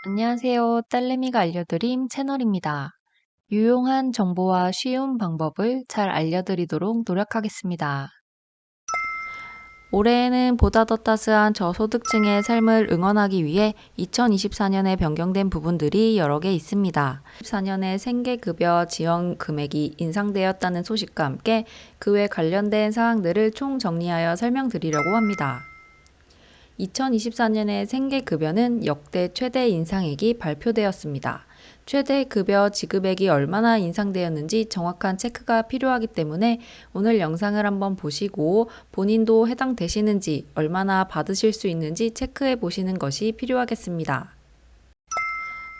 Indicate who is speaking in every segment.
Speaker 1: 안녕하세요. 딸내미가 알려드림 채널입니다. 유용한 정보와 쉬운 방법을 잘 알려드리도록 노력하겠습니다. 올해에는 보다 더 따스한 저소득층의 삶을 응원하기 위해 2024년에 변경된 부분들이 여러 개 있습니다. 2024년에 생계급여 지원 금액이 인상되었다는 소식과 함께 그에 관련된 사항들을 총 정리하여 설명드리려고 합니다. 2024년의 생계급여는 역대 최대 인상액이 발표되었습니다. 최대 급여 지급액이 얼마나 인상되었는지 정확한 체크가 필요하기 때문에 오늘 영상을 한번 보시고 본인도 해당되시는지 얼마나 받으실 수 있는지 체크해 보시는 것이 필요하겠습니다.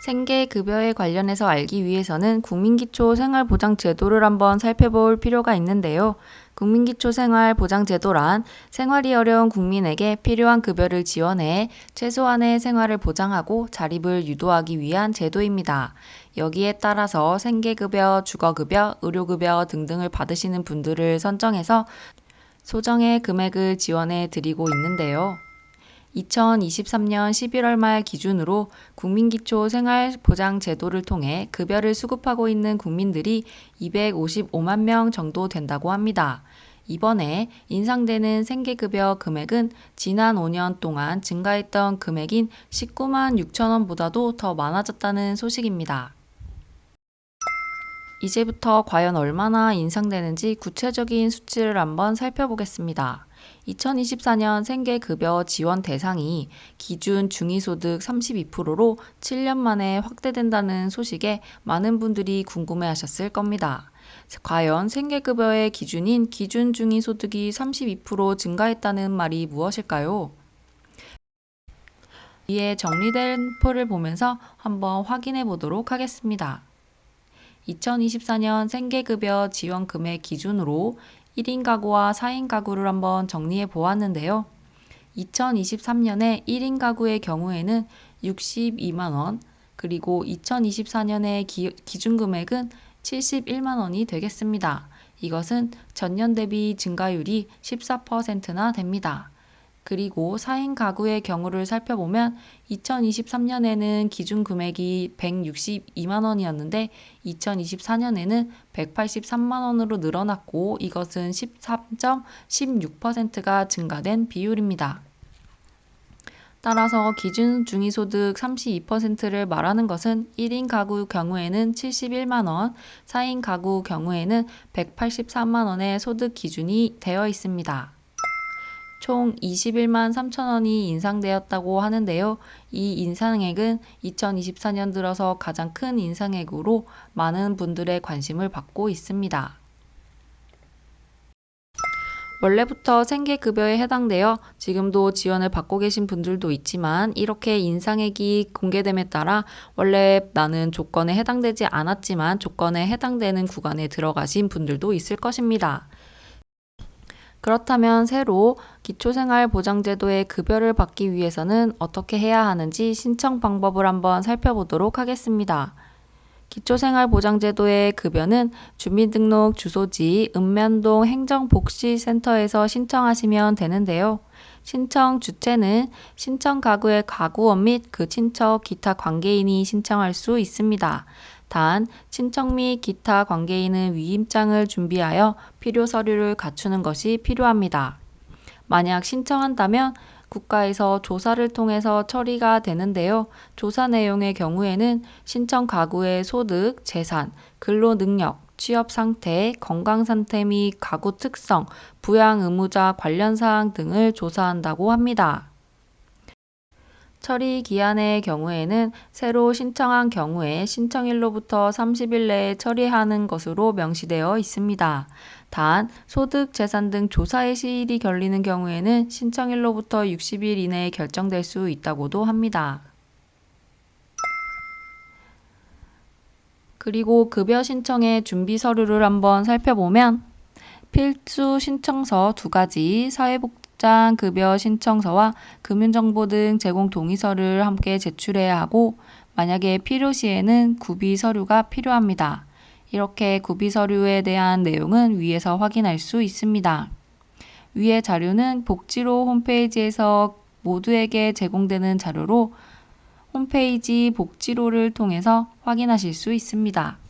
Speaker 1: 생계급여에 관련해서 알기 위해서는 국민기초생활보장제도를 한번 살펴볼 필요가 있는데요. 국민기초생활보장제도란 생활이 어려운 국민에게 필요한 급여를 지원해 최소한의 생활을 보장하고 자립을 유도하기 위한 제도입니다. 여기에 따라서 생계급여, 주거급여, 의료급여 등등을 받으시는 분들을 선정해서 소정의 금액을 지원해 드리고 있는데요. 2023년 11월 말 기준으로 국민기초생활보장제도를 통해 급여를 수급하고 있는 국민들이 255만 명 정도 된다고 합니다. 이번에 인상되는 생계급여 금액은 지난 5년 동안 증가했던 금액인 19만 6천 원보다도 더 많아졌다는 소식입니다. 이제부터 과연 얼마나 인상되는지 구체적인 수치를 한번 살펴보겠습니다. 2024년 생계급여 지원 대상이 기준 중위소득 32%로 7년 만에 확대된다는 소식에 많은 분들이 궁금해하셨을 겁니다. 과연 생계급여의 기준인 기준 중위소득이 32% 증가했다는 말이 무엇일까요? 위에 정리된 표를 보면서 한번 확인해 보도록 하겠습니다. 2024년 생계급여 지원 금액 기준으로 1인 가구와 4인 가구를 한번 정리해 보았는데요. 2023년에 1인 가구의 경우에는 62만 원, 그리고 2024년의 기준 금액은 71만 원이 되겠습니다. 이것은 전년 대비 증가율이 14%나 됩니다. 그리고 4인 가구의 경우를 살펴보면 2023년에는 기준 금액이 162만 원이었는데 2024년에는 183만 원으로 늘어났고 이것은 13.16%가 증가된 비율입니다. 따라서 기준 중위소득 32%를 말하는 것은 1인 가구 경우에는 71만 원, 4인 가구 경우에는 183만 원의 소득 기준이 되어 있습니다. 총 21만 3천 원이 인상되었다고 하는데요. 이 인상액은 2024년 들어서 가장 큰 인상액으로 많은 분들의 관심을 받고 있습니다. 원래부터 생계급여에 해당되어 지금도 지원을 받고 계신 분들도 있지만 이렇게 인상액이 공개됨에 따라 원래 나는 조건에 해당되지 않았지만 조건에 해당되는 구간에 들어가신 분들도 있을 것입니다. 그렇다면 새로 기초생활보장제도의 급여를 받기 위해서는 어떻게 해야 하는지 신청 방법을 한번 살펴보도록 하겠습니다. 기초생활보장제도의 급여는 주민등록 주소지 읍면동 행정복지센터에서 신청하시면 되는데요. 신청 주체는 신청 가구의 가구원 및 그 친척 기타 관계인이 신청할 수 있습니다. 단, 친척 및 기타 관계인은 위임장을 준비하여 필요 서류를 갖추는 것이 필요합니다. 만약 신청한다면 국가에서 조사를 통해서 처리가 되는데요. 조사 내용의 경우에는 신청 가구의 소득, 재산, 근로 능력, 취업 상태, 건강 상태 및 가구 특성, 부양 의무자 관련 사항 등을 조사한다고 합니다. 처리 기한의 경우에는 새로 신청한 경우에 신청일로부터 30일 내에 처리하는 것으로 명시되어 있습니다. 단, 소득, 재산 등 조사의 시일이 걸리는 경우에는 신청일로부터 60일 이내에 결정될 수 있다고도 합니다. 그리고 급여 신청의 준비 서류를 한번 살펴보면 필수 신청서 2가지, 사회복장 급여 신청서와 금융정보 등 제공 동의서를 함께 제출해야 하고 만약에 필요시에는 구비 서류가 필요합니다. 이렇게 구비 서류에 대한 내용은 위에서 확인할 수 있습니다. 위의 자료는 복지로 홈페이지에서 모두에게 제공되는 자료로 홈페이지 복지로를 통해서 확인하실 수 있습니다.